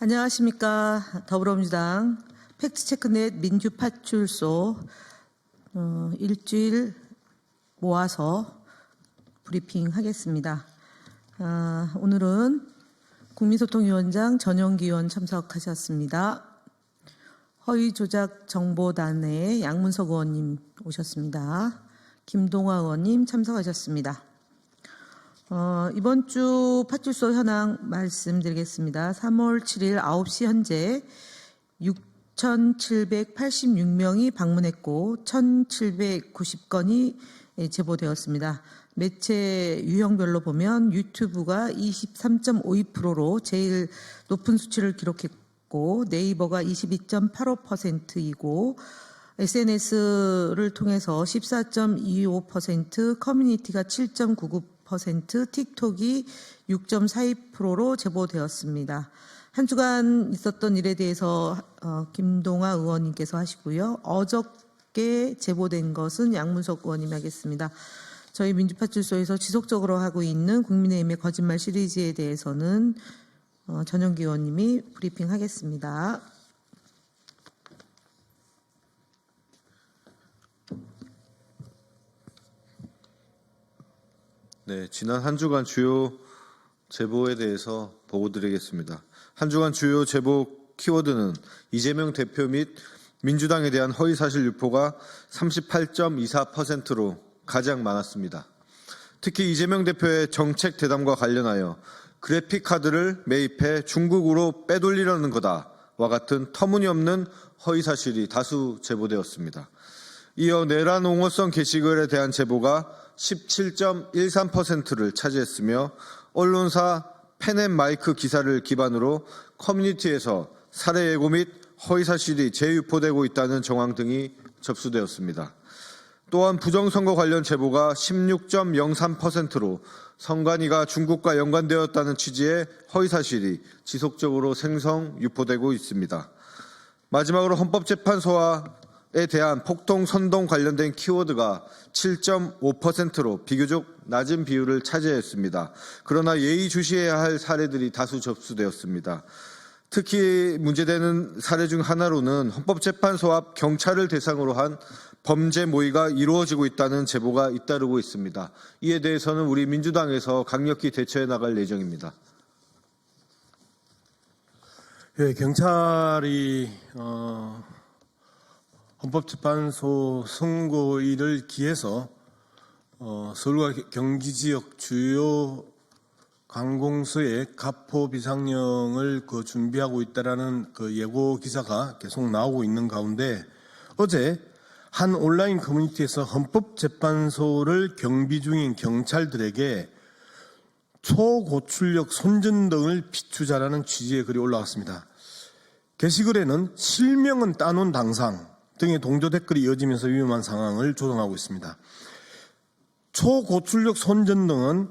안녕하십니까. 더불어민주당 팩트체크넷 민주파출소 일주일 모아서 브리핑하겠습니다. 오늘은 국민소통위원장 전용기 의원 참석하셨습니다. 허위조작정보단의 양문석 의원님 오셨습니다. 김동화 의원님 참석하셨습니다. 이번 주 파출소 현황 말씀드리겠습니다. 3월 7일 9시 현재 6,786명이 방문했고 1,790건이 제보되었습니다. 매체 유형별로 보면 유튜브가 23.52%로 제일 높은 수치를 기록했고 네이버가 22.85%이고 SNS를 통해서 14.25%, 커뮤니티가 7.99%, 틱톡이 6.42%로 제보되었습니다. 한 주간 있었던 일에 대해서 김동화 의원님께서 하시고요. 어저께 제보된 것은 양문석 의원님이 하겠습니다. 저희 민주파출소에서 지속적으로 하고 있는 국민의힘의 거짓말 시리즈에 대해서는 전용기 의원님이 브리핑하겠습니다. 네, 지난 한 주간 주요 제보에 대해서 보고드리겠습니다. 한 주간 주요 제보 키워드는 이재명 대표 및 민주당에 대한 허위사실 유포가 38.24%로 가장 많았습니다. 특히 이재명 대표의 정책 대담과 관련하여 그래픽카드를 매입해 중국으로 빼돌리려는 거다와 같은 터무니없는 허위사실이 다수 제보되었습니다. 이어 내란 옹호성 게시글에 대한 제보가 17.13%를 차지했으며 언론사 펜앤마이크 기사를 기반으로 커뮤니티에서 살해 예고 및 허위사실이 재유포되고 있다는 정황 등이 접수되었습니다. 또한 부정선거 관련 제보가 16.03%로 선관위가 중국과 연관되었다는 취지의 허위사실이 지속적으로 생성, 유포되고 있습니다. 마지막으로 헌법재판소에 대한 폭동, 선동 관련된 키워드가 7.5%로 비교적 낮은 비율을 차지했습니다. 그러나 예의주시해야 할 사례들이 다수 접수되었습니다. 특히 문제되는 사례 중 하나로는 헌법재판소 앞 경찰을 대상으로 한 범죄 모의가 이루어지고 있다는 제보가 잇따르고 있습니다. 이에 대해서는 우리 민주당에서 강력히 대처해 나갈 예정입니다. 예, 경찰이 헌법재판소 선고일을 기해서 서울과 경기 지역 주요 관공서에 가포 비상령을 준비하고 있다라는 예고 기사가 계속 나오고 있는 가운데 어제 한 온라인 커뮤니티에서 헌법재판소를 경비 중인 경찰들에게 초고출력 손전등을 비추자라는 취지의 글이 올라왔습니다. 게시글에는 실명은 따놓은 당상 등의 동조 댓글이 이어지면서 위험한 상황을 조성하고 있습니다. 초고출력 손전등은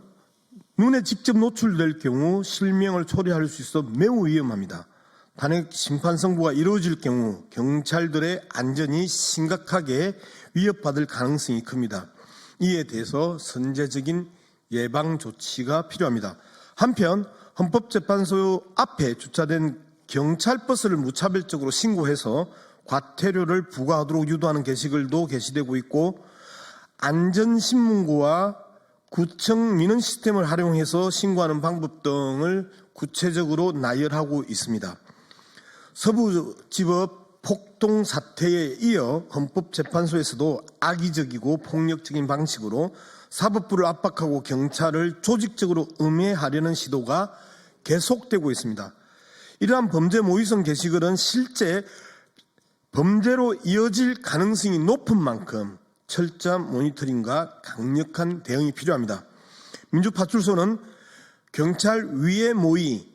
눈에 직접 노출될 경우 실명을 초래할 수 있어 매우 위험합니다. 단핵 심판 선고가 이루어질 경우 경찰들의 안전이 심각하게 위협받을 가능성이 큽니다. 이에 대해서 선제적인 예방 조치가 필요합니다. 한편 헌법재판소 앞에 주차된 경찰버스를 무차별적으로 신고해서 과태료를 부과하도록 유도하는 게시글도 게시되고 있고 안전신문고와 구청 민원 시스템을 활용해서 신고하는 방법 등을 구체적으로 나열하고 있습니다. 서부지법 폭동 사태에 이어 헌법재판소에서도 악의적이고 폭력적인 방식으로 사법부를 압박하고 경찰을 조직적으로 음해하려는 시도가 계속되고 있습니다. 이러한 범죄 모의성 게시글은 실제 범죄로 이어질 가능성이 높은 만큼 철저한 모니터링과 강력한 대응이 필요합니다. 민주파출소는 경찰 위해 모의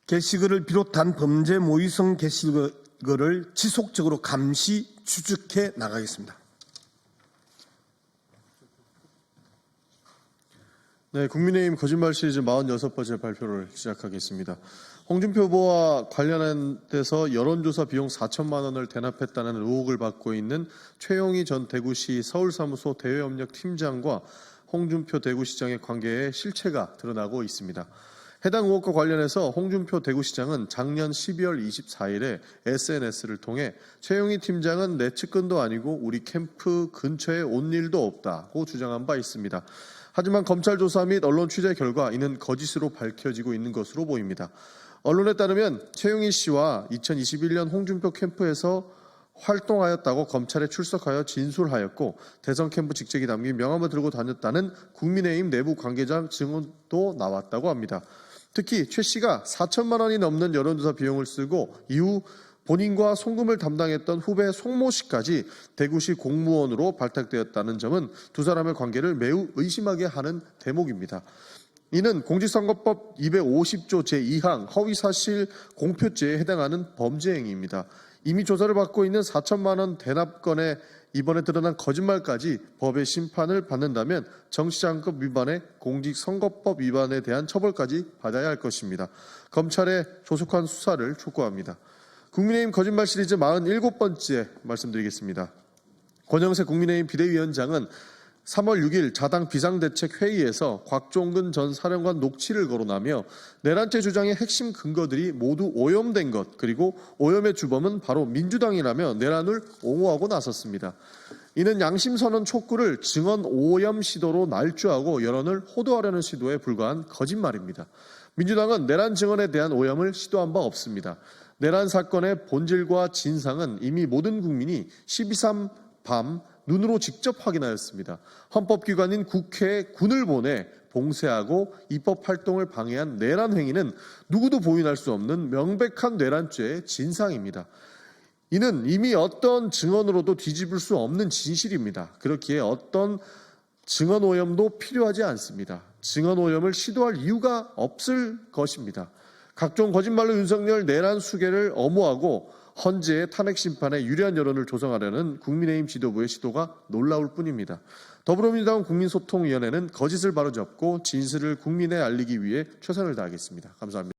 게시글을 비롯한 범죄 모의성 게시글을 지속적으로 감시 추적해 나가겠습니다. 네, 국민의힘 거짓말 시리즈 46번째 발표를 시작하겠습니다. 홍준표 후보와 관련돼서 여론조사 비용 4천만 원을 대납했다는 의혹을 받고 있는 최용희 전 대구시 서울사무소 대외협력팀장과 홍준표 대구시장의 관계에 실체가 드러나고 있습니다. 해당 의혹과 관련해서 홍준표 대구시장은 작년 12월 24일에 SNS를 통해 최용희 팀장은 내 측근도 아니고 우리 캠프 근처에 온 일도 없다고 주장한 바 있습니다. 하지만 검찰 조사 및 언론 취재 결과 이는 거짓으로 밝혀지고 있는 것으로 보입니다. 언론에 따르면 최용희 씨와 2021년 홍준표 캠프에서 활동하였다고 검찰에 출석하여 진술하였고 대선 캠프 직책이 담긴 명함을 들고 다녔다는 국민의힘 내부 관계자 증언도 나왔다고 합니다. 특히 최 씨가 4천만 원이 넘는 여론조사 비용을 쓰고 이후 본인과 송금을 담당했던 후배 송모 씨까지 대구시 공무원으로 발탁되었다는 점은 두 사람의 관계를 매우 의심하게 하는 대목입니다. 이는 공직선거법 250조 제2항 허위사실 공표죄에 해당하는 범죄 행위입니다. 이미 조사를 받고 있는 4천만 원 대납건에 이번에 드러난 거짓말까지 법의 심판을 받는다면 정치자금법 위반에 공직선거법 위반에 대한 처벌까지 받아야 할 것입니다. 검찰의 조속한 수사를 촉구합니다. 국민의힘 거짓말 시리즈 47번째 말씀드리겠습니다. 권영세 국민의힘 비대위원장은 3월 6일 자당 비상대책회의에서 곽종근 전 사령관 녹취를 거론하며 내란죄 주장의 핵심 근거들이 모두 오염된 것 그리고 오염의 주범은 바로 민주당이라며 내란을 옹호하고 나섰습니다. 이는 양심선언 촉구를 증언 오염 시도로 날조하고 여론을 호도하려는 시도에 불과한 거짓말입니다. 민주당은 내란 증언에 대한 오염을 시도한 바 없습니다. 내란 사건의 본질과 진상은 이미 모든 국민이 12.3 밤 눈으로 직접 확인하였습니다. 헌법기관인 국회에 군을 보내 봉쇄하고 입법활동을 방해한 내란 행위는 누구도 부인할 수 없는 명백한 내란죄의 진상입니다. 이는 이미 어떤 증언으로도 뒤집을 수 없는 진실입니다. 그렇기에 어떤 증언 오염도 필요하지 않습니다. 증언 오염을 시도할 이유가 없을 것입니다. 각종 거짓말로 윤석열 내란 수계를 엄호하고 헌재의 탄핵 심판에 유리한 여론을 조성하려는 국민의힘 지도부의 시도가 놀라울 뿐입니다. 더불어민주당 국민소통위원회는 거짓을 바로잡고 진실을 국민에 알리기 위해 최선을 다하겠습니다. 감사합니다.